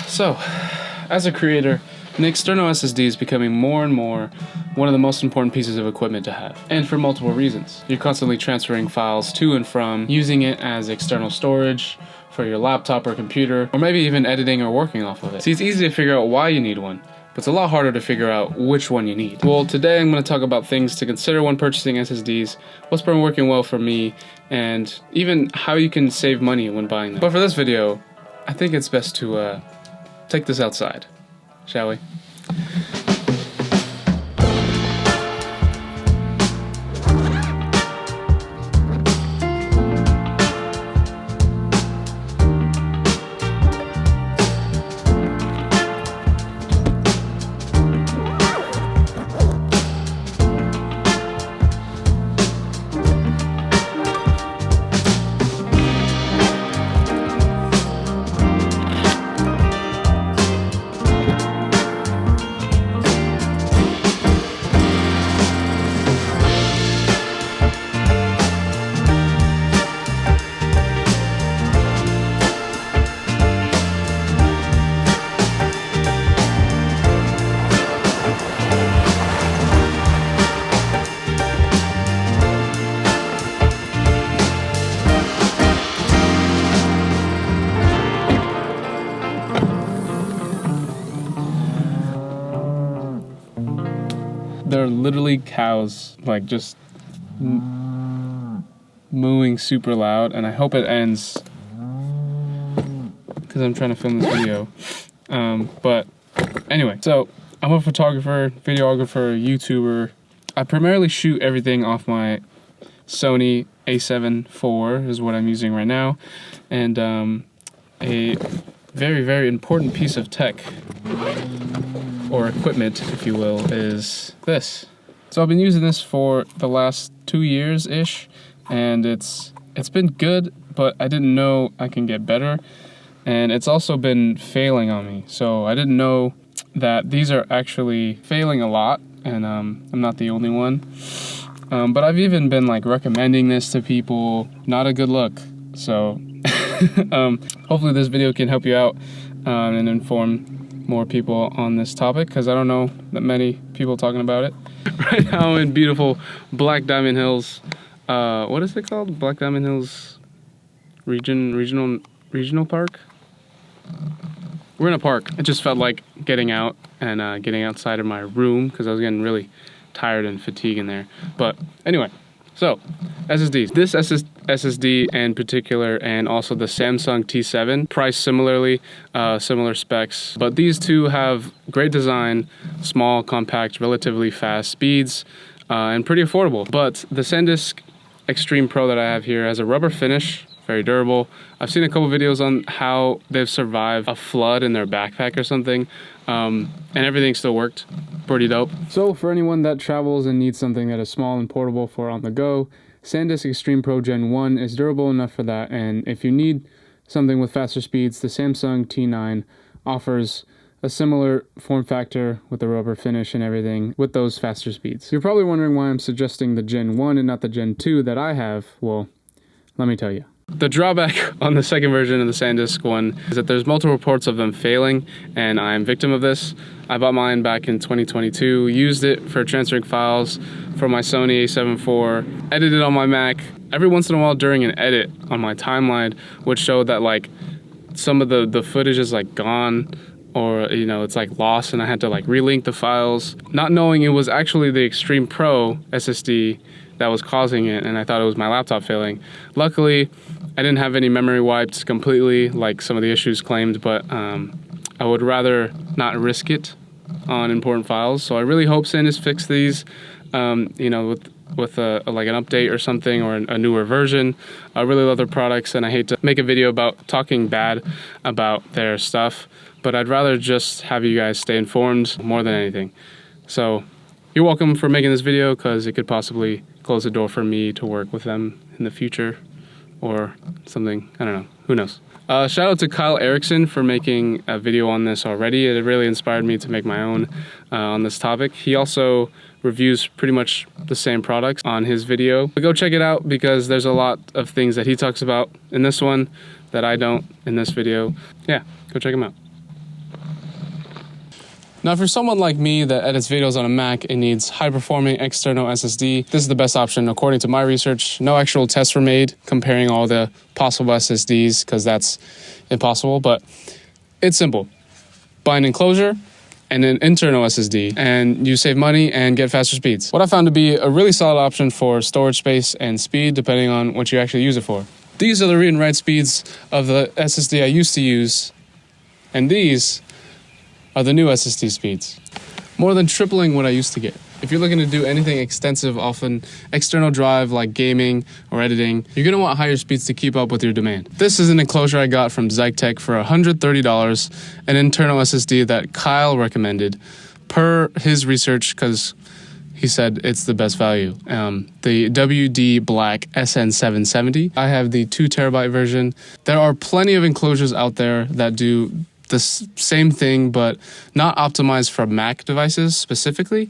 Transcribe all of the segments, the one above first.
So, as a creator, an external SSD is becoming more and more one of the most important pieces of equipment to have, and for multiple reasons. You're constantly transferring files to and from, using it as external storage for your laptop or computer, or maybe even editing or working off of it. See, it's easy to figure out why you need one, but it's a lot harder to figure out which one you need. Well, today I'm going to talk about things to consider when purchasing SSDs, what's been working well for me, and even how you can save money when buying them. But for this video, I think it's best to take this outside, shall we? There are literally cows, like, just mooing super loud, and I hope it ends because I'm trying to film this video. But anyway, so I'm a photographer, videographer, YouTuber. I primarily shoot everything off my Sony a7 IV is what I'm using right now, and a very, very important piece of tech, or equipment, if you will, is this. So I've been using this for the last 2 years-ish, and it's been good, but I didn't know I can get better, and it's also been failing on me. So I didn't know that these are actually failing a lot, and I'm not the only one. But I've even been like recommending this to people. Not a good look. So hopefully this video can help you out and inform more people on this topic, because I don't know that many people talking about it. Right now I'm in beautiful Black Diamond Hills. What is it called? Black Diamond Hills Regional Park? We're in a park. It just felt like getting out and getting outside of my room because I was getting really tired and fatigued in there. But anyway, so SSDs. This SSD in particular, and also the Samsung T7, priced similarly, similar specs. But these two have great design, small, compact, relatively fast speeds, and pretty affordable. But the Sandisk Extreme Pro that I have here has a rubber finish, very durable. I've seen a couple videos on how they've survived a flood in their backpack or something, and everything still worked. Pretty dope. So for anyone that travels and needs something that is small and portable for on the go, Sandisk Extreme Pro Gen 1 is durable enough for that, and if you need something with faster speeds, the Samsung T9 offers a similar form factor with the rubber finish and everything with those faster speeds. You're probably wondering why I'm suggesting the Gen 1 and not the Gen 2 that I have. Well, let me tell you. The drawback on the second version of the Sandisk one is that there's multiple reports of them failing, and I'm victim of this. I bought mine back in 2022, used it for transferring files from my Sony a7 IV, edited on my Mac. Every once in a while during an edit on my timeline would show that like some of the footage is like gone, or you know, it's like lost, and I had to like relink the files, not knowing it was actually the Extreme Pro SSD that was causing it, and I thought it was my laptop failing. Luckily, I didn't have any memory wiped completely like some of the issues claimed, but I would rather not risk it on important files. So I really hope Sandisk fix these, you know, with like an update or something, or a newer version. I really love their products, and I hate to make a video about talking bad about their stuff, but I'd rather just have you guys stay informed more than anything. So you're welcome for making this video, because it could possibly close the door for me to work with them in the future or something. I don't know. Who knows? Shout out to Kyle Erickson for making a video on this already. It really inspired me to make my own on this topic. He also reviews pretty much the same products on his video. But go check it out, because there's a lot of things that he talks about in this one that I don't in this video. Yeah, go check them out. Now, for someone like me that edits videos on a Mac and needs high-performing external SSD, this is the best option according to my research. No actual tests were made comparing all the possible SSDs because that's impossible, but it's simple. Buy an enclosure and an internal SSD, and you save money and get faster speeds. What I found to be a really solid option for storage space and speed, depending on what you actually use it for. These are the read and write speeds of the SSD I used to use, and these are the new SSD speeds. More than tripling what I used to get. If you're looking to do anything extensive off an external drive like gaming or editing, you're gonna want higher speeds to keep up with your demand. This is an enclosure I got from Zike Tech for $130, an internal SSD that Kyle recommended per his research because he said it's the best value. The WD Black SN770. I have the 2 terabyte version. There are plenty of enclosures out there that do the same thing, but not optimized for Mac devices specifically.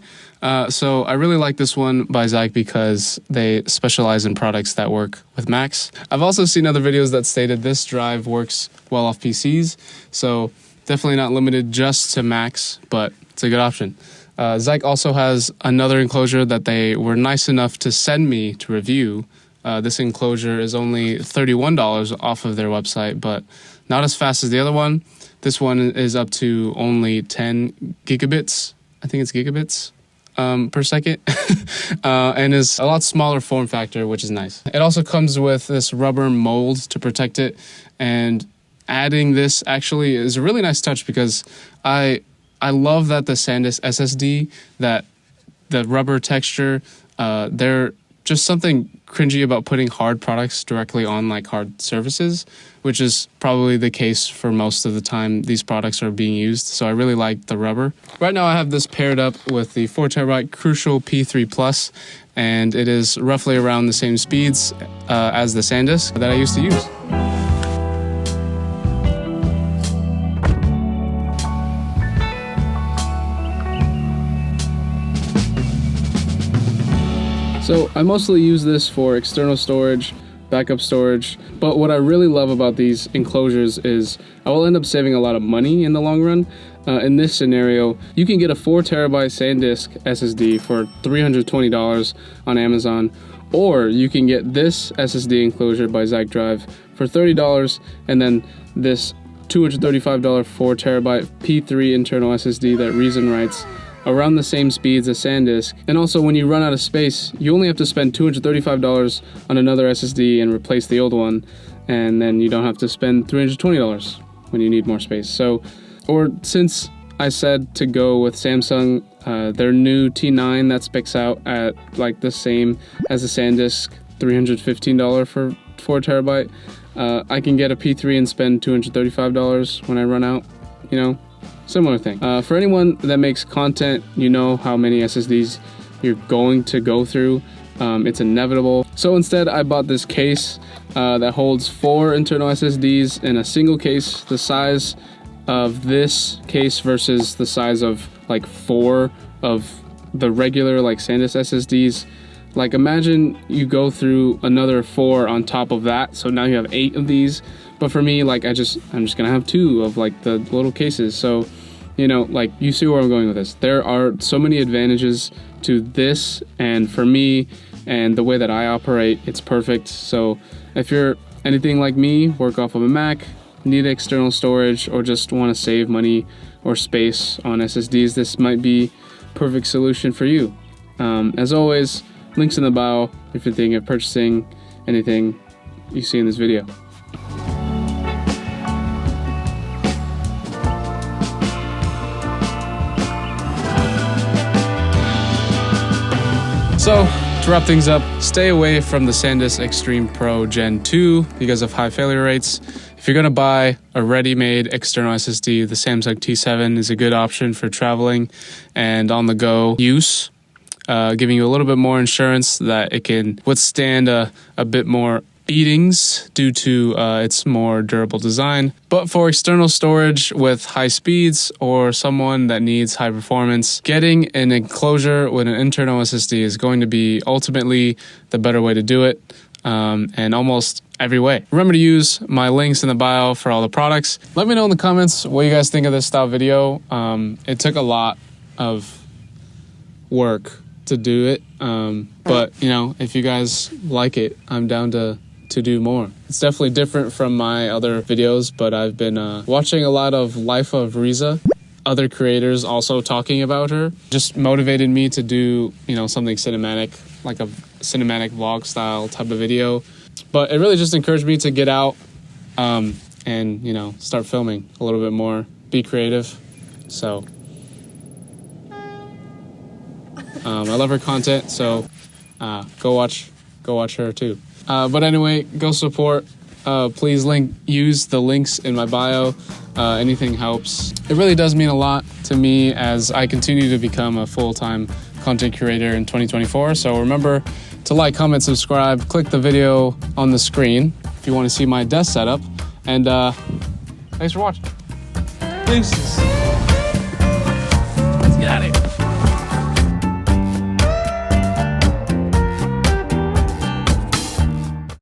So I really like this one by Zike because they specialize in products that work with Macs. I've also seen other videos that stated this drive works well off PCs, so definitely not limited just to Macs, but it's a good option. Zike also has another enclosure that they were nice enough to send me to review. This enclosure is only $31 off of their website, but not as fast as the other one. This one is up to only 10 gigabits. I think it's gigabits per second. And is a lot smaller form factor, which is nice. It also comes with this rubber mold to protect it. And adding this actually is a really nice touch because I love that the Sandisk SSD, that the rubber texture, they're just something cringy about putting hard products directly on like hard surfaces, which is probably the case for most of the time these products are being used. So I really like the rubber. Right now I have this paired up with the 4 terabyte Crucial P3 Plus, and it is roughly around the same speeds as the Sandisk that I used to use. So I mostly use this for external storage, backup storage, but what I really love about these enclosures is I will end up saving a lot of money in the long run. In this scenario, you can get a 4 terabyte Sandisk SSD for $320 on Amazon, or you can get this SSD enclosure by Zike Drive for $30, and then this $235 4 terabyte P3 internal SSD that reads and writes around the same speeds as Sandisk. And also, when you run out of space, you only have to spend $235 on another SSD and replace the old one, and then you don't have to spend $320 when you need more space. So, or since I said to go with Samsung, their new T9 that specs out at like the same as the Sandisk, $315 for 4 terabyte, I can get a P3 and spend $235 when I run out, you know? Similar thing. For anyone that makes content, you know how many SSDs you're going to go through. It's inevitable. So instead, I bought this case that holds 4 internal SSDs in a single case. The size of this case versus the size of like 4 of the regular like Sandisk SSDs. Like imagine you go through another 4 on top of that. So now you have 8 of these. But for me, like I'm just gonna have 2 of like the little cases. So, you know, like you see where I'm going with this. There are so many advantages to this, and for me and the way that I operate, it's perfect. So if you're anything like me, work off of a Mac, need external storage, or just want to save money or space on SSDs, this might be perfect solution for you. As always, links in the bio if you're thinking of purchasing anything you see in this video. So, to wrap things up, stay away from the Sandisk Extreme Pro Gen 2 because of high failure rates. If you're going to buy a ready-made external SSD, the Samsung T7 is a good option for traveling and on-the-go use, giving you a little bit more insurance that it can withstand a bit more beatings due to its more durable design. But for external storage with high speeds or someone that needs high performance, getting an enclosure with an internal SSD is going to be ultimately the better way to do it. And almost every way. Remember to use my links in the bio for all the products. Let me know in the comments what you guys think of this style video. It took a lot of work to do it, but you know, if you guys like it, I'm down to do more. It's definitely different from my other videos, but I've been watching a lot of Life of Riza, other creators also talking about her. Just motivated me to do, you know, something cinematic, like a cinematic vlog style type of video. But it really just encouraged me to get out and, you know, start filming a little bit more, be creative. So I love her content, so go watch her too. But anyway, go support. Please use the links in my bio. Anything helps. It really does mean a lot to me as I continue to become a full-time content creator in 2024. So remember to like, comment, subscribe, click the video on the screen if you want to see my desk setup. And thanks for watching. Peace. Let's get out of here.